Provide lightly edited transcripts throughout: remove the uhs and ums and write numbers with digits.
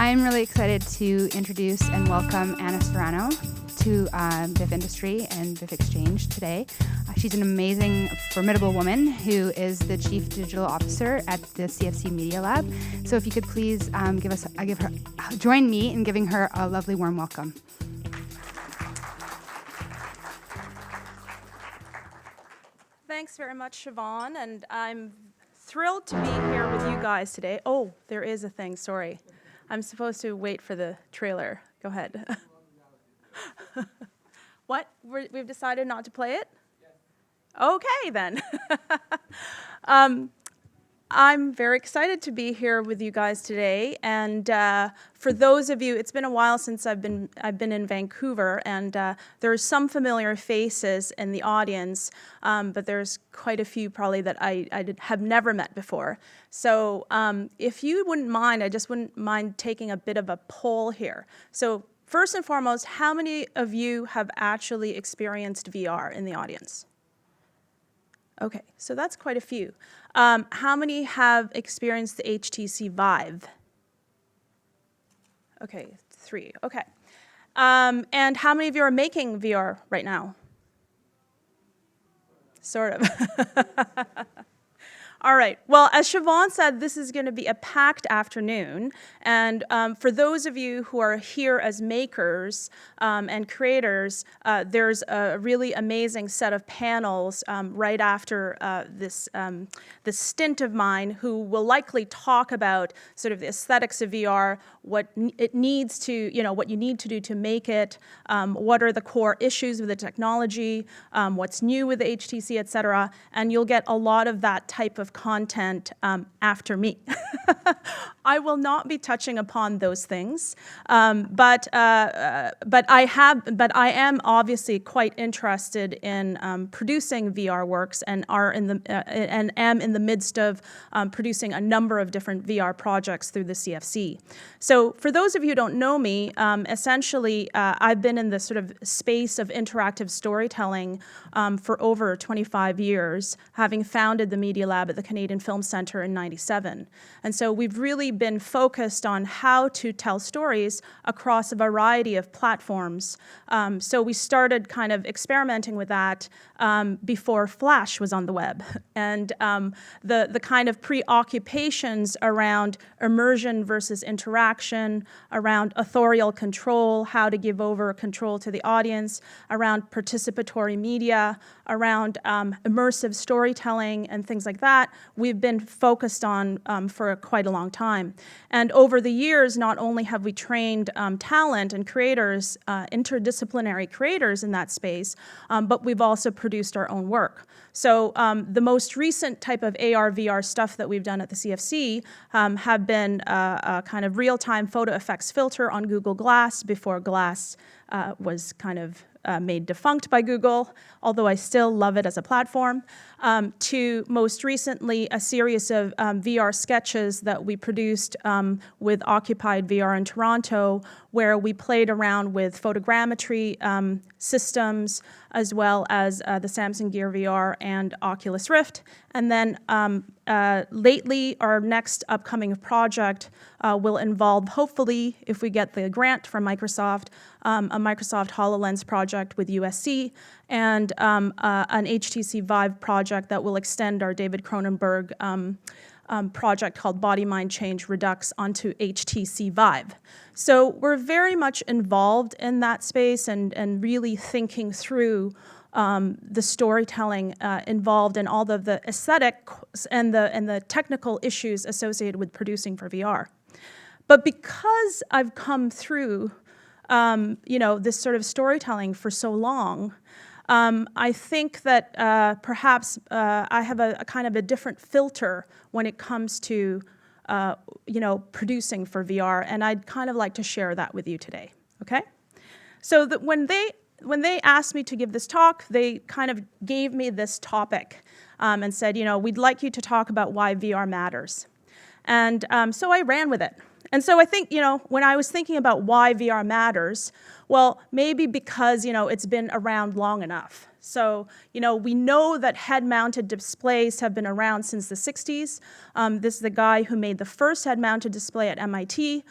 I'm really excited to introduce and welcome Anna Serrano to VIFF Industry and VIFF Exchange today. She's an amazing, formidable woman who is the Chief Digital Officer at the CFC Media Lab. So if you could please join me in giving her a lovely warm welcome. Thanks very much, Siobhan, and I'm thrilled to be here with you guys today. Oh, there is a thing, sorry. I'm supposed to wait for the trailer. Go ahead. What? We've decided not to play it? Okay, then. I'm very excited to be here with you guys today, and for those of you, it's been a while since I've been in Vancouver, and there are some familiar faces in the audience, but there's quite a few probably that I have never met before. So if you wouldn't mind, I just wouldn't mind taking a bit of a poll here. So first and foremost, how many of you have actually experienced VR in the audience? Okay, so that's quite a few. How many have experienced the HTC VIVE? Okay, 3, okay. And how many of you are making VR right now? Sort of. All right, well, as Siobhan said, this is going to be a packed afternoon, and for those of you who are here as makers and creators, there's a really amazing set of panels right after this stint of mine who will likely talk about sort of the aesthetics of VR, what it needs to, what you need to do to make it, what are the core issues with the technology, what's new with the HTC, et cetera, and you'll get a lot of that type of content after me. I will not be touching upon those things, but I am obviously quite interested in producing VR works and am in the midst of producing a number of different VR projects through the CFC. So for those of you who don't know me, essentially I've been in the sort of space of interactive storytelling for over 25 years, having founded the Media Lab at the Canadian Film Centre in '97. And so we've really been focused on how to tell stories across a variety of platforms. So we started kind of experimenting with that before Flash was on the web. And the kind of preoccupations around immersion versus interaction, around authorial control, how to give over control to the audience, around participatory media, around immersive storytelling and things like that, we've been focused on for quite a long time. And over the years, not only have we trained talent and creators, interdisciplinary creators in that space, but we've also produced our own work. So the most recent type of AR, VR stuff that we've done at the CFC have been a kind of real-time photo effects filter on Google Glass before Glass was kind of made defunct by Google, although I still love it as a platform, to most recently a series of VR sketches that we produced with Occupied VR in Toronto, where we played around with photogrammetry systems, as well as the Samsung Gear VR and Oculus Rift. And then lately, our next upcoming project will involve, hopefully, if we get the grant from Microsoft, a Microsoft HoloLens project with USC, and an HTC Vive project that will extend our David Cronenberg project called Body Mind Change Redux onto HTC Vive. So we're very much involved in that space and really thinking through the storytelling involved in all of the aesthetics and the technical issues associated with producing for VR. But because I've come through this sort of storytelling for so long, I think that perhaps I have a kind of a different filter when it comes to producing for VR, and I'd kind of like to share that with you today. Okay, so that when they asked me to give this talk, they kind of gave me this topic and said, we'd like you to talk about why VR matters, and so I ran with it. And so I think, when I was thinking about why VR matters, Well, maybe because, it's been around long enough. So, we know that head-mounted displays have been around since the 60s. This is the guy who made the first head-mounted display at MIT.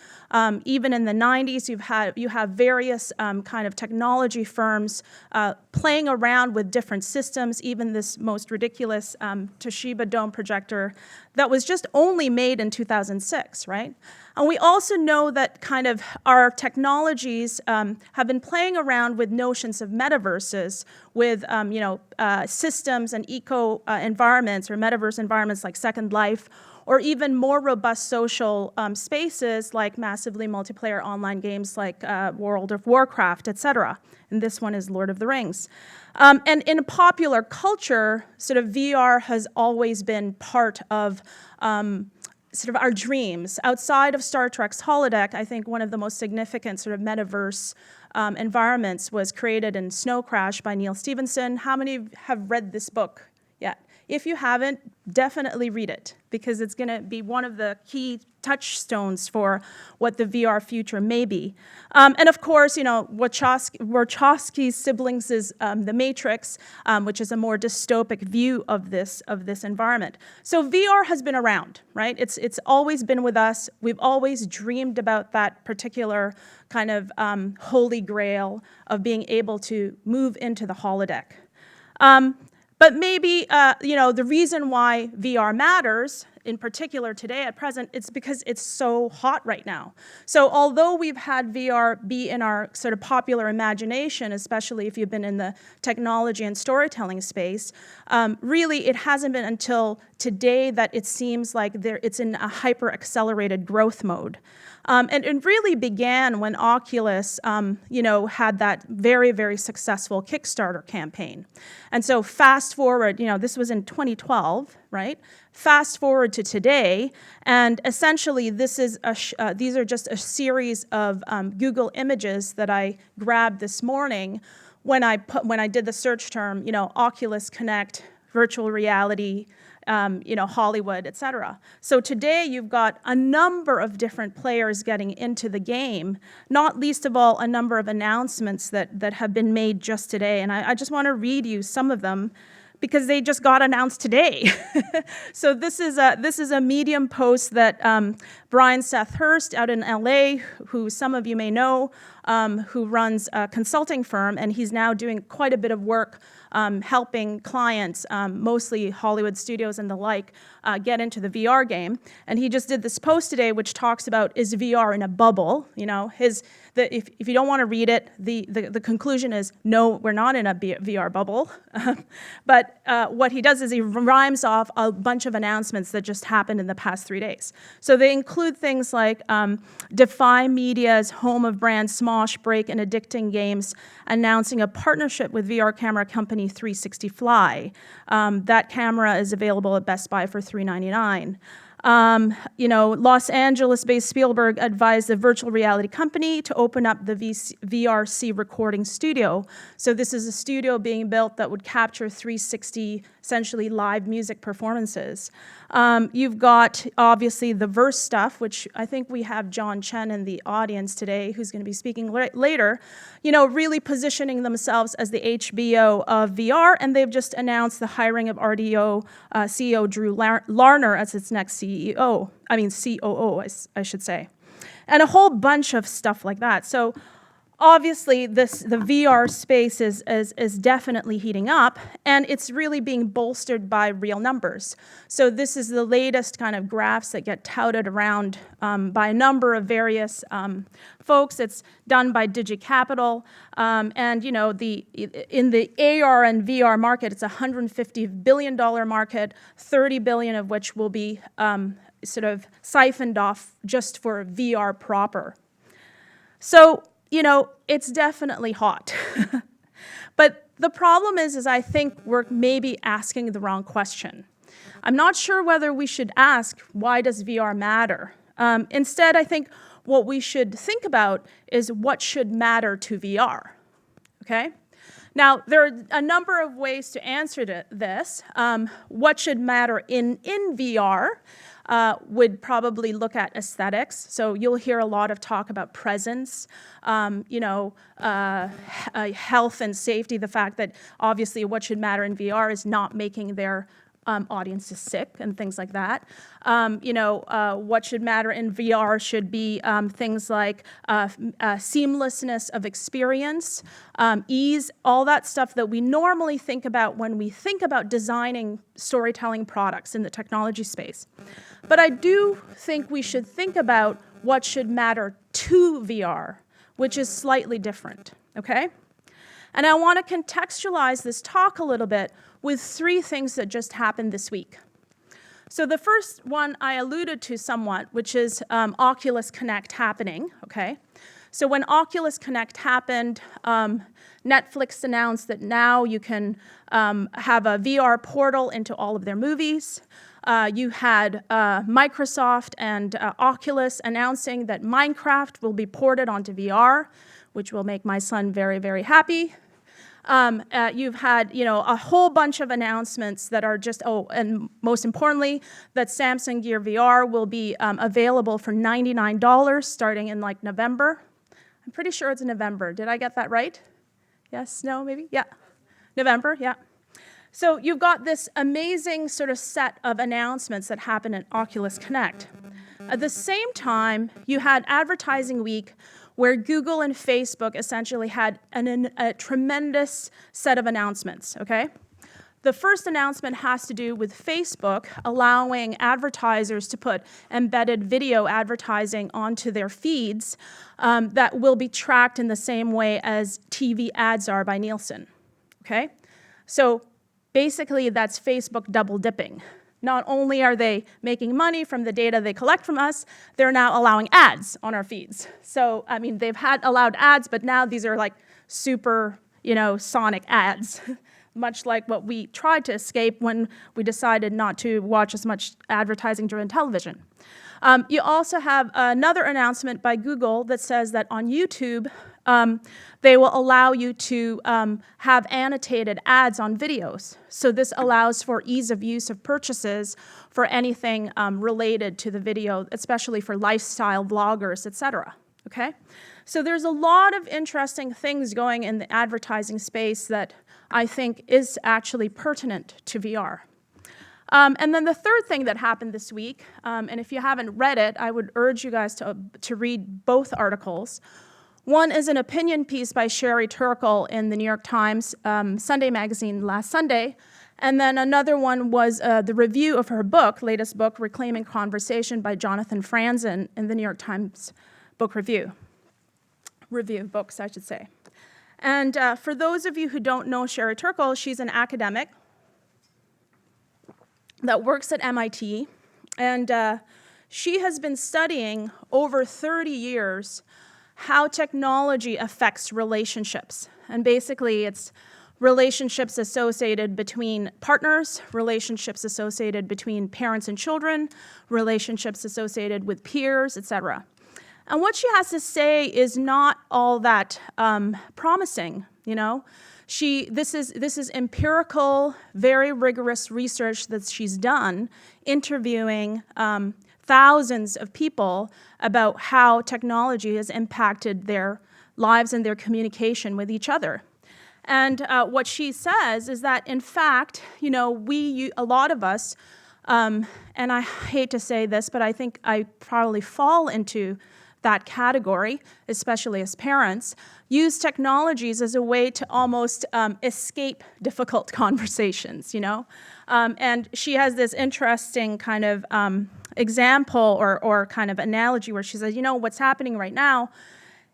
Even in the 90s, you have various kind of technology firms playing around with different systems, even this most ridiculous Toshiba dome projector that was just only made in 2006, right? And we also know that kind of our technologies have been playing around with notions of metaverses, with systems and eco environments or metaverse environments like Second Life, or even more robust social spaces like massively multiplayer online games like World of Warcraft, et cetera. And this one is Lord of the Rings. And in popular culture, sort of VR has always been part of sort of our dreams. Outside of Star Trek's holodeck, I think one of the most significant sort of metaverse environments was created in Snow Crash by Neil Stephenson. How many have read this book yet? If you haven't, definitely read it, because it's going to be one of the key touchstones for what the VR future may be. And of course, Wachowski's siblings is The Matrix, which is a more dystopic view of this environment. So VR has been around, right? It's always been with us. We've always dreamed about that particular kind of holy grail of being able to move into the holodeck. But maybe, the reason why VR matters, in particular today at present, it's because it's so hot right now. So although we've had VR be in our sort of popular imagination, especially if you've been in the technology and storytelling space, really it hasn't been until today that it seems like it's in a hyper-accelerated growth mode. And it really began when Oculus, had that very, very successful Kickstarter campaign. And so fast forward, this was in 2012, right? Fast forward to today, and essentially these are just a series of Google images that I grabbed this morning when I did the search term, Oculus Connect, virtual reality, Hollywood, et cetera. So today you've got a number of different players getting into the game, not least of all a number of announcements that have been made just today. And I just want to read you some of them because they just got announced today. So this is a Medium post that Brian Seth Hurst out in LA, who some of you may know, who runs a consulting firm, and he's now doing quite a bit of work helping clients, mostly Hollywood studios and the like, get into the VR game. And he just did this post today which talks about, is VR in a bubble? If you don't want to read it, the conclusion is, no, we're not in a VR bubble. But what he does is he rhymes off a bunch of announcements that just happened in the past 3 days. So they include things like Defy Media's home of brands Smosh, Break, and Addicting Games announcing a partnership with VR camera company 360 Fly. That camera is available at Best Buy for $399. Los Angeles-based Spielberg advised the virtual reality company to open up the VRC recording studio. So this is a studio being built that would capture 360, essentially live music performances. You've got, obviously, the Verse stuff, which I think we have John Chen in the audience today, who's going to be speaking later, really positioning themselves as the HBO of VR, and they've just announced the hiring of RDO CEO Drew Larner as its next COO, I should say, and a whole bunch of stuff like that. So obviously, the VR space is definitely heating up, and it's really being bolstered by real numbers. So this is the latest kind of graphs that get touted around by a number of various folks. It's done by DigiCapital, and in the AR and VR market, it's a $150 billion market, $30 billion of which will be sort of siphoned off just for VR proper. So it's definitely hot. But the problem is I think we're maybe asking the wrong question. I'm not sure whether we should ask, why does VR matter? Instead, I think what we should think about is what should matter to VR, okay? Now, there are a number of ways to answer this. What should matter in VR? would probably look at aesthetics. So you'll hear a lot of talk about presence, health and safety, the fact that obviously what should matter in VR is not making their audiences sick and things like that. What should matter in VR should be things like seamlessness of experience, ease, all that stuff that we normally think about when we think about designing storytelling products in the technology space. But I do think we should think about what should matter to VR, which is slightly different, okay? And I want to contextualize this talk a little bit with 3 things that just happened this week. So the first one I alluded to somewhat, which is Oculus Connect happening, okay? So when Oculus Connect happened, Netflix announced that now you can have a VR portal into all of their movies. You had Microsoft and Oculus announcing that Minecraft will be ported onto VR, which will make my son very, very happy. You've had, a whole bunch of announcements that are just, and most importantly, that Samsung Gear VR will be available for $99 starting in like November. I'm pretty sure it's in November. Did I get that right? Yes, no, maybe? Yeah. November, yeah. So you've got this amazing sort of set of announcements that happen at Oculus Connect. At the same time, you had Advertising Week, where Google and Facebook essentially had a tremendous set of announcements, okay? The first announcement has to do with Facebook allowing advertisers to put embedded video advertising onto their feeds that will be tracked in the same way as TV ads are by Nielsen, okay? So basically, that's Facebook double dipping. Not only are they making money from the data they collect from us, they're now allowing ads on our feeds. So, I mean, they've allowed ads, but now these are like super, sonic ads, much like what we tried to escape when we decided not to watch as much advertising-driven television. You also have another announcement by Google that says that on YouTube, they will allow you to have annotated ads on videos. So this allows for ease of use of purchases for anything related to the video, especially for lifestyle vloggers, et cetera, okay? So there's a lot of interesting things going in the advertising space that I think is actually pertinent to VR. And then the third thing that happened this week, and if you haven't read it, I would urge you guys to read both articles. One is an opinion piece by Sherry Turkle in the New York Times Sunday magazine last Sunday, and then another one was the review of her book, latest book, Reclaiming Conversation by Jonathan Franzen in the New York Times Book Review of books, I should say. And for those of you who don't know Sherry Turkle, she's an academic that works at MIT, and she has been studying over 30 years how technology affects relationships. And basically, it's relationships associated between partners, relationships associated between parents and children, relationships associated with peers, etc. And what she has to say is not all that promising, This is empirical, very rigorous research that she's done, interviewing thousands of people about how technology has impacted their lives and their communication with each other. And what she says is that, in fact, a lot of us, and I hate to say this, but I think I probably fall into that category, especially as parents, use technologies as a way to almost escape difficult conversations, And she has this interesting kind of example or kind of analogy where she says, what's happening right now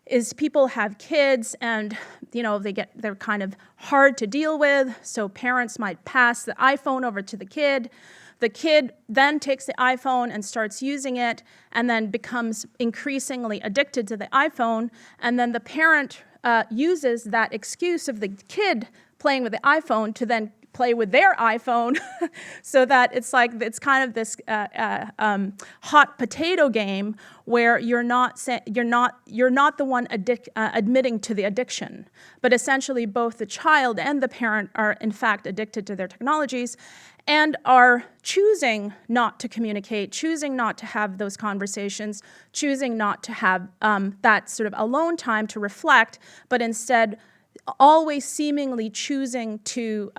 is people have kids and, they're kind of hard to deal with, so parents might pass the iPhone over to the kid. The kid then takes the iPhone and starts using it and then becomes increasingly addicted to the iPhone, and then the parent uses that excuse of the kid playing with the iPhone to then play with their iPhone so that it's kind of this hot potato game where you're not the one admitting to the addiction, but essentially both the child and the parent are in fact addicted to their technologies. and are choosing not to communicate, choosing not to have those conversations, choosing not to have that sort of alone time to reflect, but instead always seemingly choosing to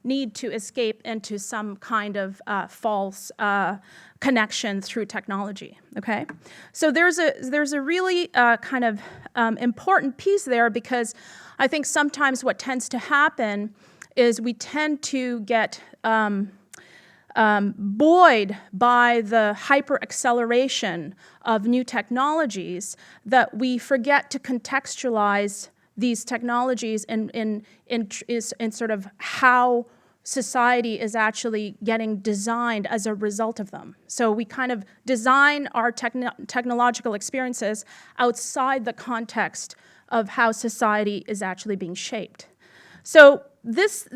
need to escape into some kind of false connection through technology, okay? So there's a really kind of important piece there, because I think sometimes what tends to happen is we tend to get buoyed by the hyper-acceleration of new technologies, that we forget to contextualize these technologies in sort of how society is actually getting designed as a result of them. So we kind of design our technological experiences outside the context of how society is actually being shaped. So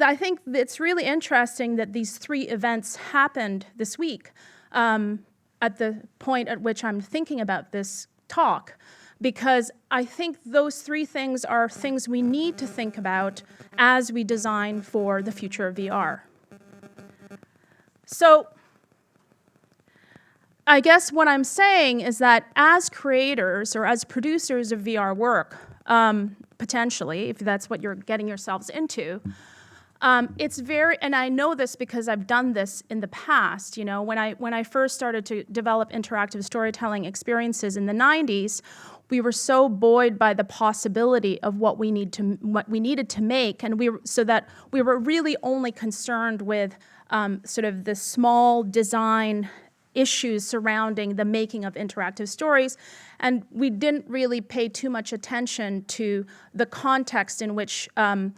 I think it's really interesting that these three events happened this week at the point at which I'm thinking about this talk, because I think those three things are things we need to think about as we design for the future of VR. So I guess what I'm saying is that as creators or as producers of VR work, potentially, if that's what you're getting yourselves into, it's very, and I know this because I've done this in the past. You know, when I first started to develop interactive storytelling experiences in the 90s, we were so buoyed by the possibility of what we needed to make, and so that we were really only concerned with sort of the small design issues surrounding the making of interactive stories, and we didn't really pay too much attention to the context in which interactive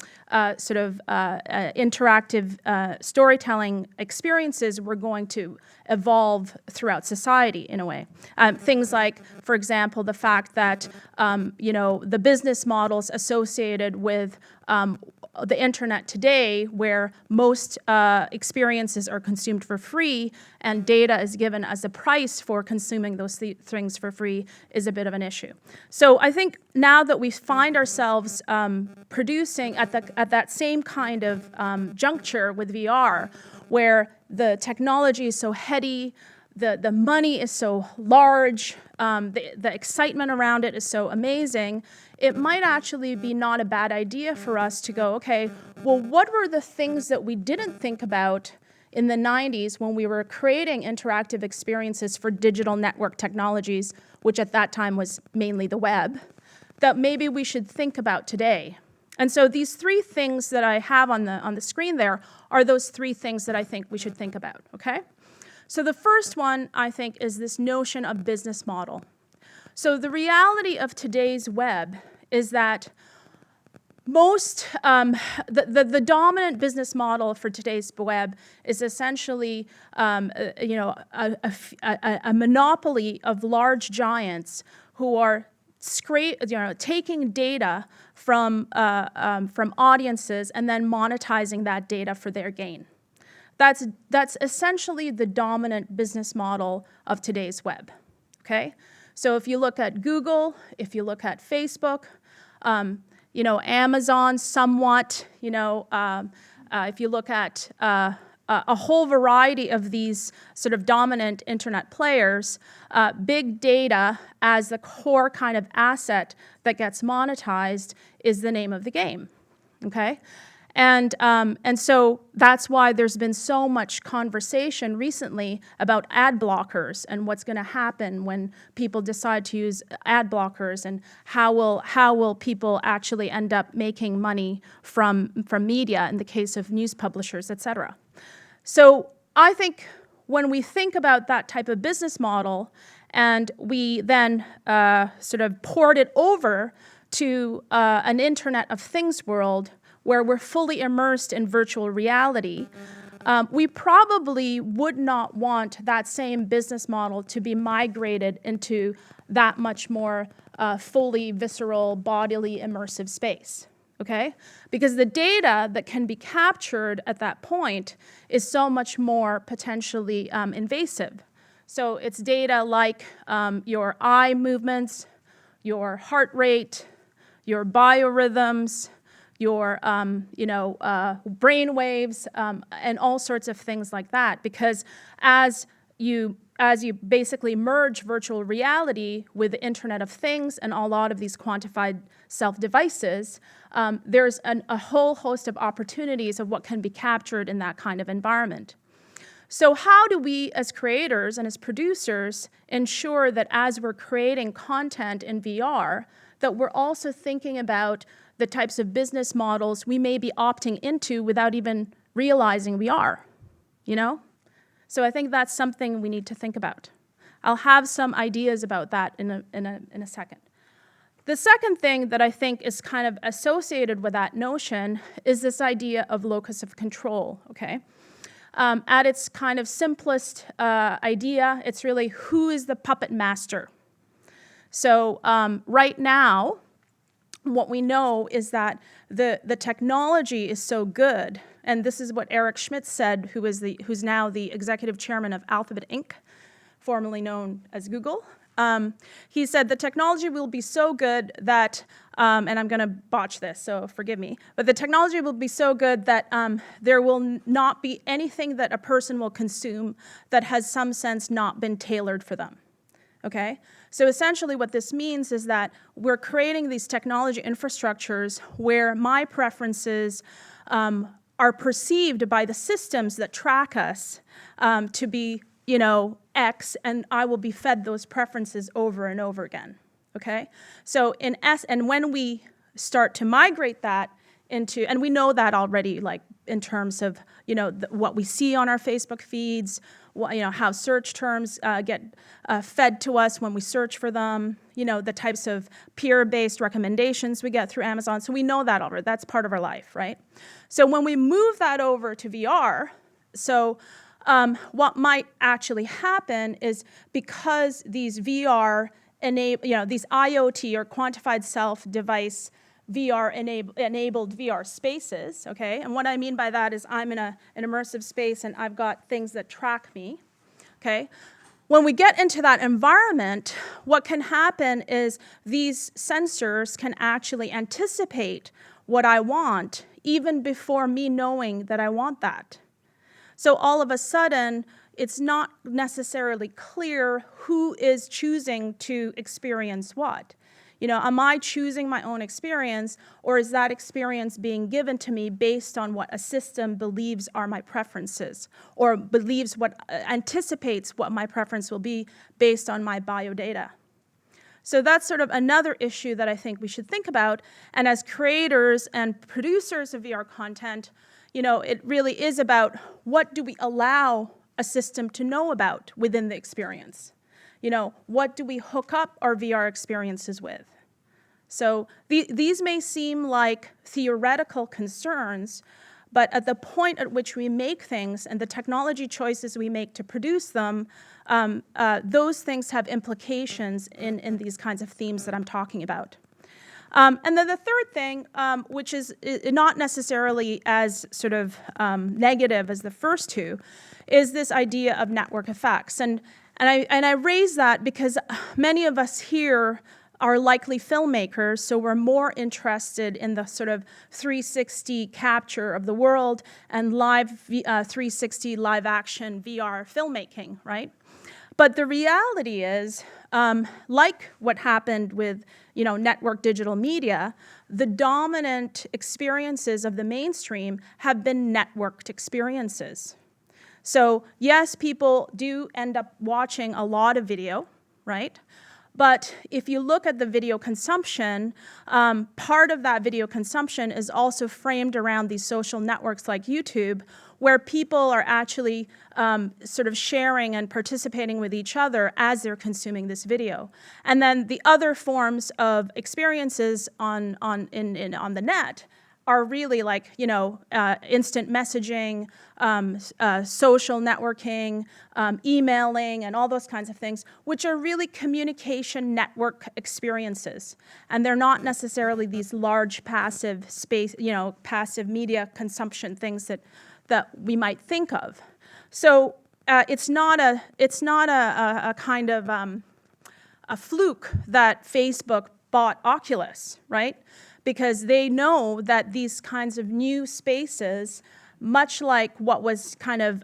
storytelling experiences were going to evolve throughout society in a way. Things like, for example, the fact that the business models associated with the internet today, where most experiences are consumed for free and data is given as a price for consuming those things for free, is a bit of an issue. So I think now that we find ourselves producing at that same kind of juncture with VR, where the technology is so heady, the money is so large, the excitement around it is so amazing, it might actually be not a bad idea for us to go, okay, well, what were the things that we didn't think about in the 90s when we were creating interactive experiences for digital network technologies, which at that time was mainly the web, that maybe we should think about today? And so these three things that I have on the screen there are those three things that I think we should think about, okay? So the first one, I think, is this notion of business model. So the reality of today's web is that the dominant business model for today's web is essentially a monopoly of large giants who are taking data from audiences and then monetizing that data for their gain. That's essentially the dominant business model of today's web, okay? So if you look at Google, if you look at Facebook, Amazon somewhat, if you look at a whole variety of these sort of dominant internet players, big data as the core kind of asset that gets monetized is the name of the game, okay? And so that's why there's been so much conversation recently about ad blockers and what's going to happen when people decide to use ad blockers, and how will people actually end up making money from media in the case of news publishers, et cetera. So I think when we think about that type of business model and we then sort of port it over to an Internet of Things world, where we're fully immersed in virtual reality, we probably would not want that same business model to be migrated into that much more fully visceral, bodily, immersive space, okay? Because the data that can be captured at that point is so much more potentially invasive. So it's data like your eye movements, your heart rate, your biorhythms, your brain waves, and all sorts of things like that. Because as you basically merge virtual reality with the Internet of Things and a lot of these quantified self-devices, there's a whole host of opportunities of what can be captured in that kind of environment. So how do we, as creators and as producers, ensure that as we're creating content in VR, that we're also thinking about the types of business models we may be opting into without even realizing we are, So I think that's something we need to think about. I'll have some ideas about that in a second. The second thing that I think is kind of associated with that notion is this idea of locus of control, okay? At its kind of simplest idea, it's really who is the puppet master? So right now, what we know is that the technology is so good, and this is what Eric Schmidt said, who's now the executive chairman of Alphabet Inc., formerly known as Google. He said the technology will be so good that, and I'm going to botch this, so forgive me, but the technology will be so good that there will not be anything that a person will consume that has some sense not been tailored for them. Okay? So essentially what this means is that we're creating these technology infrastructures where my preferences are perceived by the systems that track us to be, X, and I will be fed those preferences over and over again. Okay? So and when we start to migrate that into, and we know that already, like in terms of, what we see on our Facebook feeds, how search terms get fed to us when we search for them, the types of peer-based recommendations we get through Amazon. So we know that already. That's part of our life, right? So when we move that over to VR, what might actually happen is because these VR these IoT or quantified self-device enabled VR spaces, okay? And what I mean by that is I'm in an immersive space and I've got things that track me, okay? When we get into that environment, what can happen is these sensors can actually anticipate what I want even before me knowing that I want that. So all of a sudden, it's not necessarily clear who is choosing to experience what. Am I choosing my own experience, or is that experience being given to me based on what a system believes are my preferences, or anticipates what my preference will be based on my biodata? So that's sort of another issue that I think we should think about. And as creators and producers of VR content, it really is about what do we allow a system to know about within the experience? What do we hook up our VR experiences with? So these may seem like theoretical concerns, but at the point at which we make things and the technology choices we make to produce them, those things have implications in these kinds of themes that I'm talking about. And then the third thing, which is not necessarily as sort of negative as the first two, is this idea of network effects. And I raise that because many of us here are likely filmmakers, so we're more interested in the sort of 360 capture of the world and 360 live action VR filmmaking, right? But the reality is, like what happened with network digital media, the dominant experiences of the mainstream have been networked experiences. So yes, people do end up watching a lot of video, right? But if you look at the video consumption, part of that video consumption is also framed around these social networks like YouTube, where people are actually sort of sharing and participating with each other as they're consuming this video. And then the other forms of experiences on the net are really like, instant messaging, social networking, emailing, and all those kinds of things, which are really communication network experiences. And they're not necessarily these large passive space, passive media consumption things that we might think of. So it's not a kind of a fluke that Facebook bought Oculus, right? because they know that these kinds of new spaces, much like what was kind of,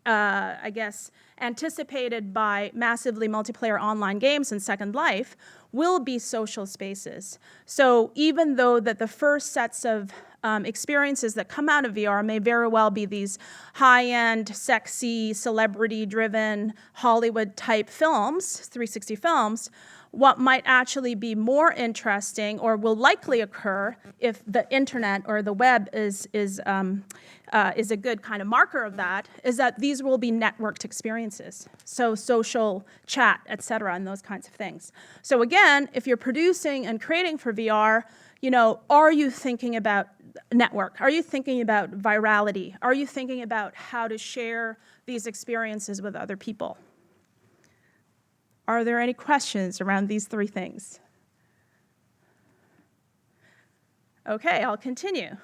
I guess, anticipated by massively multiplayer online games and Second Life, will be social spaces. So even though that the first sets of experiences that come out of VR may very well be these high-end, sexy, celebrity-driven, Hollywood-type films, 360 films, what might actually be more interesting or will likely occur if the internet or the web is a good kind of marker of that, is that these will be networked experiences. So social chat, et cetera, and those kinds of things. So again, if you're producing and creating for VR, are you thinking about network? Are you thinking about virality? Are you thinking about how to share these experiences with other people? Are there any questions around these three things? Okay, I'll continue.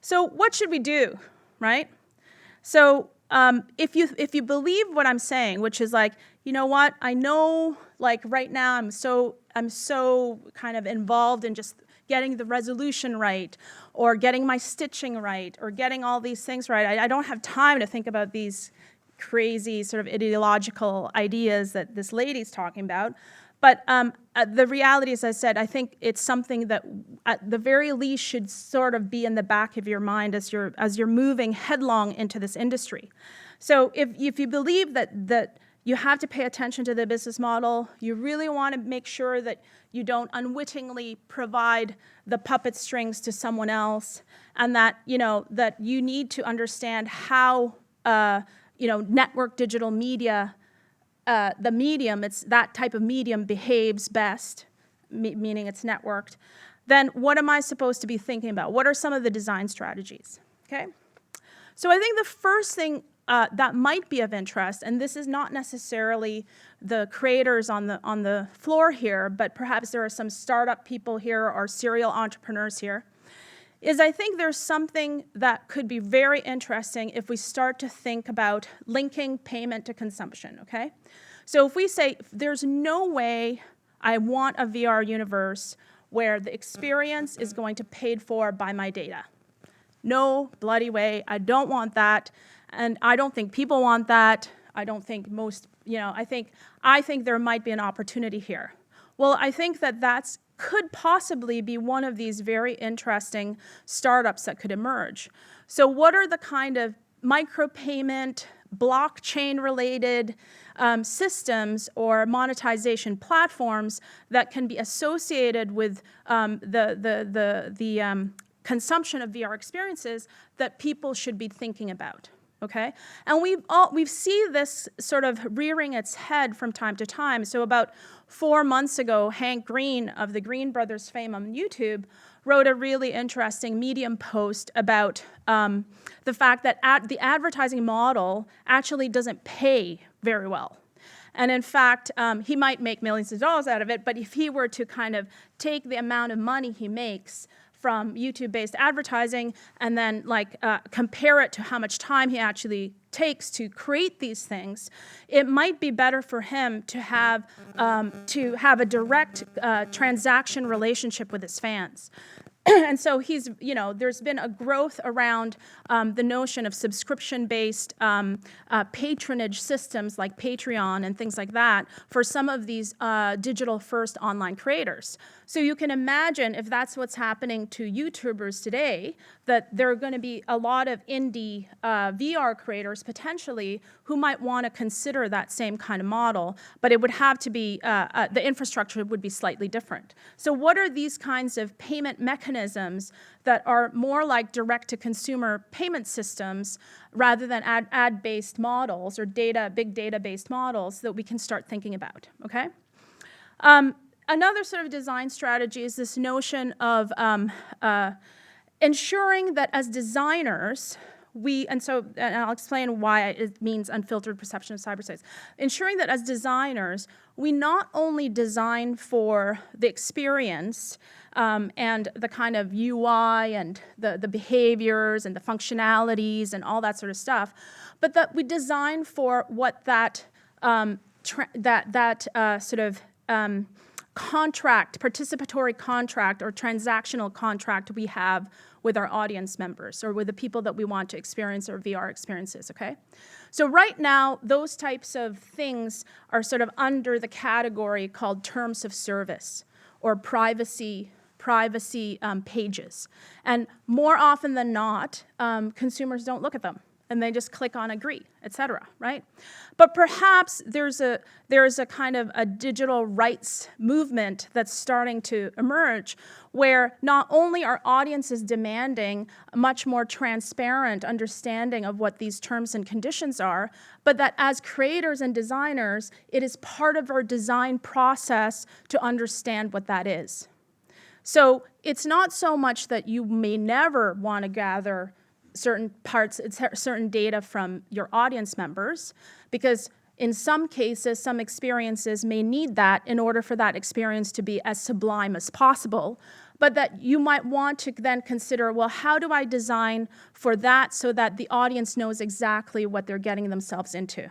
So what should we do, right? So if you believe what I'm saying, which is like, you know what, I know like right now I'm so kind of involved in just getting the resolution right, or getting my stitching right, or getting all these things right. I don't have time to think about these crazy sort of ideological ideas that this lady's talking about. But the reality, as I said, I think it's something that at the very least should sort of be in the back of your mind as you're moving headlong into this industry. So if you believe that you have to pay attention to the business model, you really want to make sure that you don't unwittingly provide the puppet strings to someone else, and that that you need to understand how network digital media, the medium, it's that type of medium behaves best, meaning it's networked, then what am I supposed to be thinking about? What are some of the design strategies, okay? So I think the first thing that might be of interest, and this is not necessarily the creators on the floor here, but perhaps there are some startup people here or serial entrepreneurs here, is I think there's something that could be very interesting if we start to think about linking payment to consumption, okay? So if we say, there's no way I want a VR universe where the experience is going to be paid for by my data. No bloody way, I don't want that, and I don't think people want that. I don't think most, I think there might be an opportunity here. Well, I think that could possibly be one of these very interesting startups that could emerge. So what are the kind of micropayment, blockchain-related systems or monetization platforms that can be associated with the consumption of VR experiences that people should be thinking about? Okay, and we've seen this sort of rearing its head from time to time. So about 4 months ago, Hank Green of the Green Brothers fame on YouTube wrote a really interesting Medium post about the fact that the advertising model actually doesn't pay very well. And in fact, he might make millions of dollars out of it, but if he were to kind of take the amount of money he makes from YouTube-based advertising and then compare it to how much time he actually takes to create these things, it might be better for him to have a direct transaction relationship with his fans. And so there's been a growth around the notion of subscription-based patronage systems like Patreon and things like that for some of these digital-first online creators. So you can imagine if that's what's happening to YouTubers today, that there are going to be a lot of indie VR creators potentially who might want to consider that same kind of model, but it would have to be, the infrastructure would be slightly different. So what are these kinds of payment mechanisms that are more like direct-to-consumer payment systems rather than ad-based models or big data-based models that we can start thinking about, okay? Another sort of design strategy is this notion of ensuring that as designers, and I'll explain why it means unfiltered perception of cyberspace. Ensuring that as designers, we not only design for the experience and the kind of UI and the behaviors and the functionalities and all that sort of stuff, but that we design for what that participatory contract or transactional contract we have with our audience members or with the people that we want to experience our VR experiences, okay? So right now, those types of things are sort of under the category called terms of service or privacy pages. And more often than not, consumers don't look at them and they just click on agree, et cetera, right? But perhaps there's a kind of a digital rights movement that's starting to emerge where not only are audiences demanding a much more transparent understanding of what these terms and conditions are, but that as creators and designers, it is part of our design process to understand what that is. So it's not so much that you may never want to gather certain data from your audience members, because in some cases, some experiences may need that in order for that experience to be as sublime as possible, but that you might want to then consider, well, how do I design for that so that the audience knows exactly what they're getting themselves into?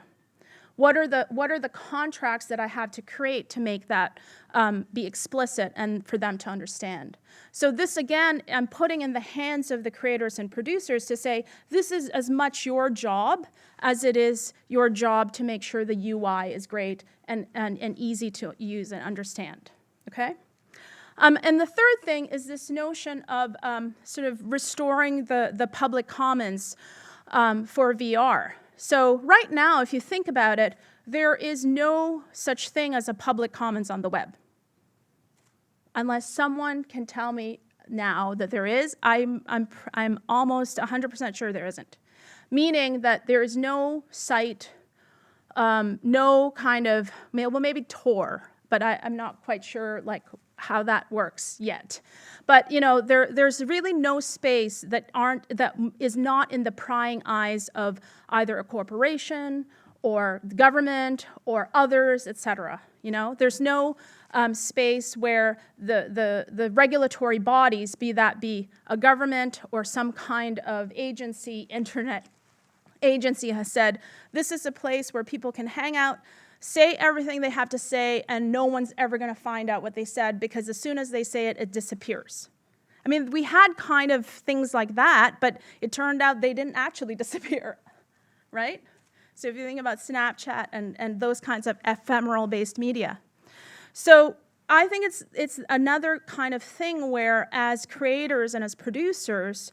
What are the contracts that I have to create to make that be explicit and for them to understand? So this, again, I'm putting in the hands of the creators and producers to say, this is as much your job as it is your job to make sure the UI is great and easy to use and understand, okay? And the third thing is this notion of sort of restoring the public commons for VR. So right now, if you think about it, there is no such thing as a public commons on the web. Unless someone can tell me now that there is, I'm almost 100% sure there isn't. Meaning that there is no site, no kind of, well, maybe Tor, but I'm not quite sure like how that works yet. But you know, there's really no space that is not in the prying eyes of either a corporation or the government or others, et cetera. You know, there's no space where the regulatory bodies, be a government or some kind of agency, internet agency, has said, this is a place where people can hang out, say everything they have to say, and no one's ever going to find out what they said, because as soon as they say it, it disappears. I mean, we had kind of things like that, but it turned out they didn't actually disappear, right? So if you think about Snapchat and those kinds of ephemeral-based media. So I think it's another kind of thing where as creators and as producers,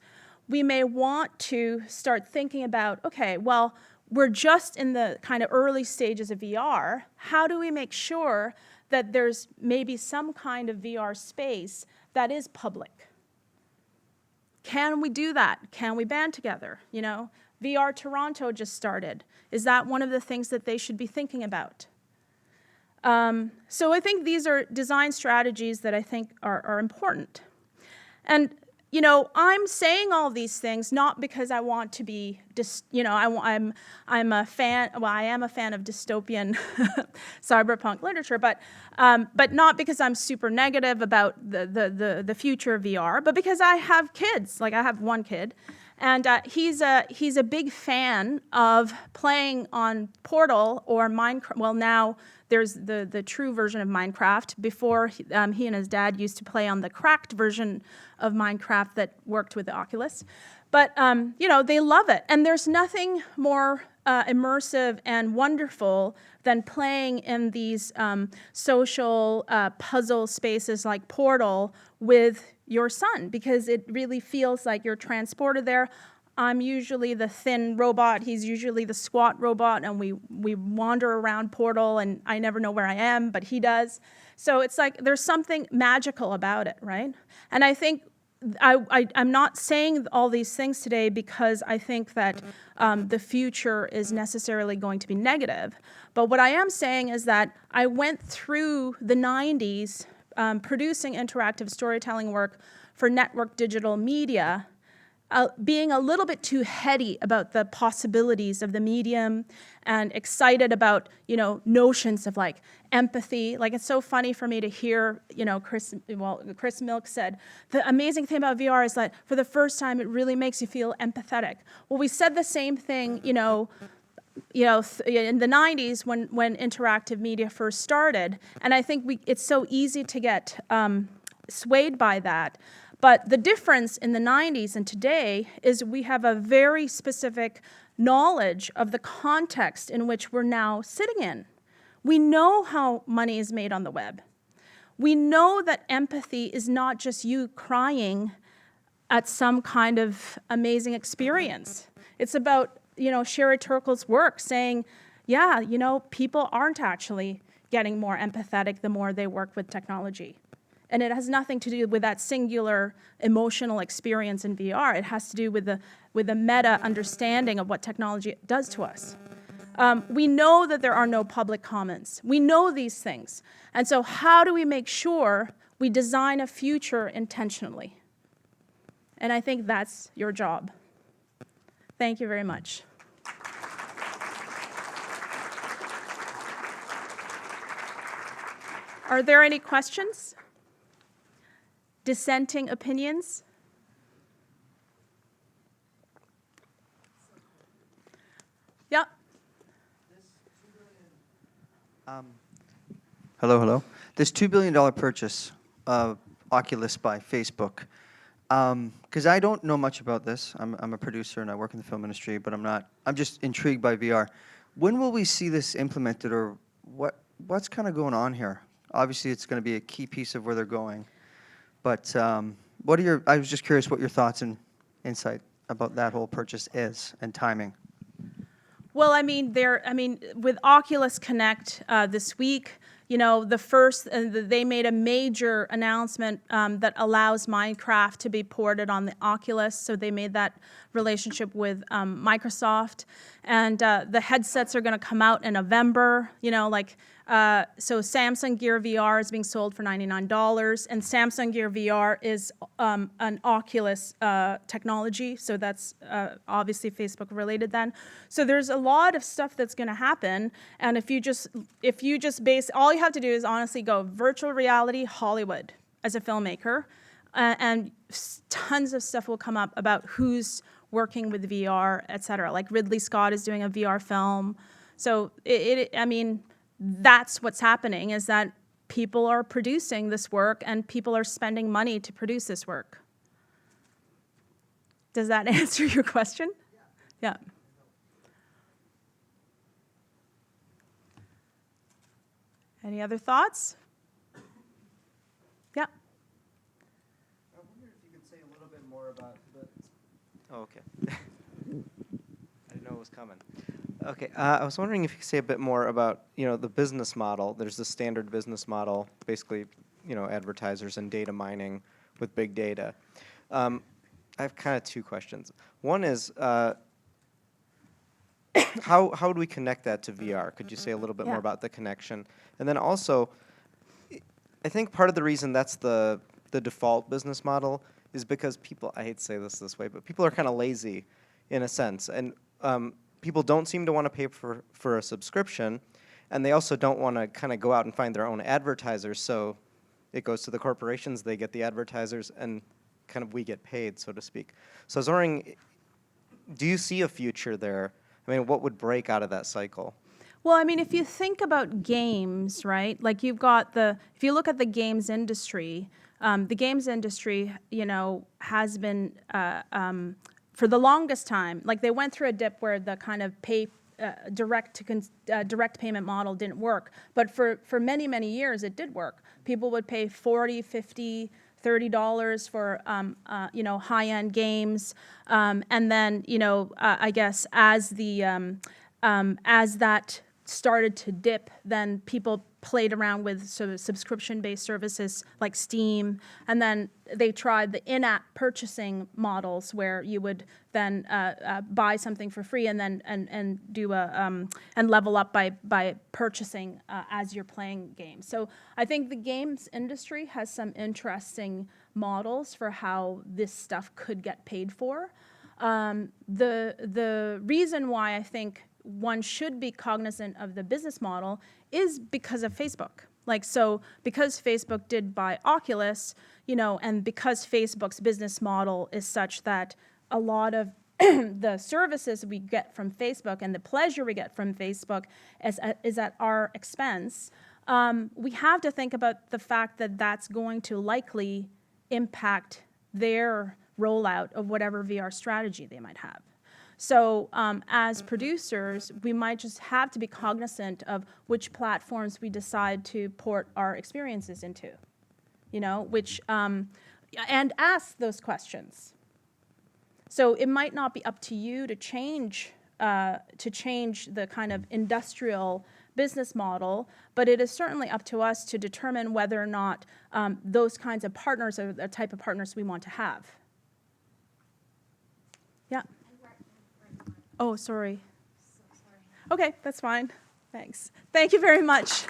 we may want to start thinking about, okay, well, we're just in the kind of early stages of VR. How do we make sure that there's maybe some kind of VR space that is public? Can we do that? Can we band together? You know, VR Toronto just started. Is that one of the things that they should be thinking about? So I think these are design strategies that I think are important. And you know, I'm saying all these things not because I want to be, I'm a fan. Well, I am a fan of dystopian cyberpunk literature, but not because I'm super negative about the future of VR, but because I have kids. Like I have one kid, and he's a big fan of playing on Portal or Minecraft. Well, now there's the true version of Minecraft. Before, he and his dad used to play on the cracked version of Minecraft that worked with the Oculus. But, you know, they love it. And there's nothing more immersive and wonderful than playing in these social puzzle spaces like Portal with your son, because it really feels like you're transported there. I'm usually the thin robot, he's usually the squat robot, and we wander around Portal, and I never know where I am, but he does. So it's like there's something magical about it, right? And I think I'm not saying all these things today because I think that the future is necessarily going to be negative. But what I am saying is that I went through the 90s producing interactive storytelling work for network digital media, being a little bit too heady about the possibilities of the medium and excited about, you know, notions of like empathy. Like it's so funny for me to hear, you know, Chris Milk said, the amazing thing about VR is that for the first time, it really makes you feel empathetic. Well, we said the same thing, you know, in the 90s when interactive media first started, and I think it's so easy to get swayed by that. But the difference in the 90s and today is we have a very specific knowledge of the context in which we're now sitting in. We know how money is made on the web. We know that empathy is not just you crying at some kind of amazing experience. It's about, Sherry Turkle's work saying, yeah, people aren't actually getting more empathetic the more they work with technology. And it has nothing to do with that singular emotional experience in VR. It has to do with the meta understanding of what technology does to us. We know that there are no public comments. We know these things. And so how do we make sure we design a future intentionally? And I think that's your job. Thank you very much. Are there any questions? Dissenting opinions? Yeah. Hello. This $2 billion purchase of Oculus by Facebook, because I don't know much about this. I'm a producer and I work in the film industry, but I'm just intrigued by VR. When will we see this implemented, or what's kind of going on here? Obviously, it's going to be a key piece of where they're going. But I was just curious what your thoughts and insight about that whole purchase is and timing. Well, with Oculus Connect this week, they made a major announcement that allows Minecraft to be ported on the Oculus. So they made that relationship with Microsoft, and the headsets are going to come out in November. So Samsung Gear VR is being sold for $99, and Samsung Gear VR is an Oculus technology, so that's obviously Facebook related then. So there's a lot of stuff that's going to happen, and if you just base, all you have to do is honestly go virtual reality Hollywood as a filmmaker, and tons of stuff will come up about who's working with VR, et cetera. Like Ridley Scott is doing a VR film. So that's what's happening, is that people are producing this work and people are spending money to produce this work. Does that answer your question? Yeah. Any other thoughts? Yeah. I wonder if you could say a little bit more about the... Oh, okay. I didn't know it was coming. Okay, I was wondering if you could say a bit more about, the business model. There's the standard business model, basically, advertisers and data mining with big data. I have kind of two questions. One is, how do we connect that to VR? Could you say a little bit more about the connection? And then also, I think part of the reason that's the default business model is because people, I hate to say this way, but people are kind of lazy in a sense. And people don't seem to want to pay for a subscription, and they also don't want to kind of go out and find their own advertisers, so it goes to the corporations, they get the advertisers, and kind of we get paid, so to speak. So I was wondering, do you see a future there? What would break out of that cycle? Well, if you think about games, right? Like if you look at the games industry, has been, for the longest time, like they went through a dip where the kind of direct payment model didn't work. But for many, many years, it did work. People would pay $40, $50, $30 for high-end games, and then I guess as that started to dip, then people played around with sort of subscription-based services like Steam, and then they tried the in-app purchasing models where you would then buy something for free and then and do and level up by purchasing as you're playing games. So I think the games industry has some interesting models for how this stuff could get paid for. The reason why I think one should be cognizant of the business model is because of Facebook. Because Facebook did buy Oculus, and because Facebook's business model is such that a lot of the services we get from Facebook and the pleasure we get from Facebook is at our expense, we have to think about the fact that that's going to likely impact their rollout of whatever VR strategy they might have. So as producers, we might just have to be cognizant of which platforms we decide to port our experiences into, you know, and ask those questions. So it might not be up to you to change the kind of industrial business model, but it is certainly up to us to determine whether or not those kinds of partners are the type of partners we want to have. Yeah. Oh, sorry. Okay, that's fine. Thanks. Thank you very much.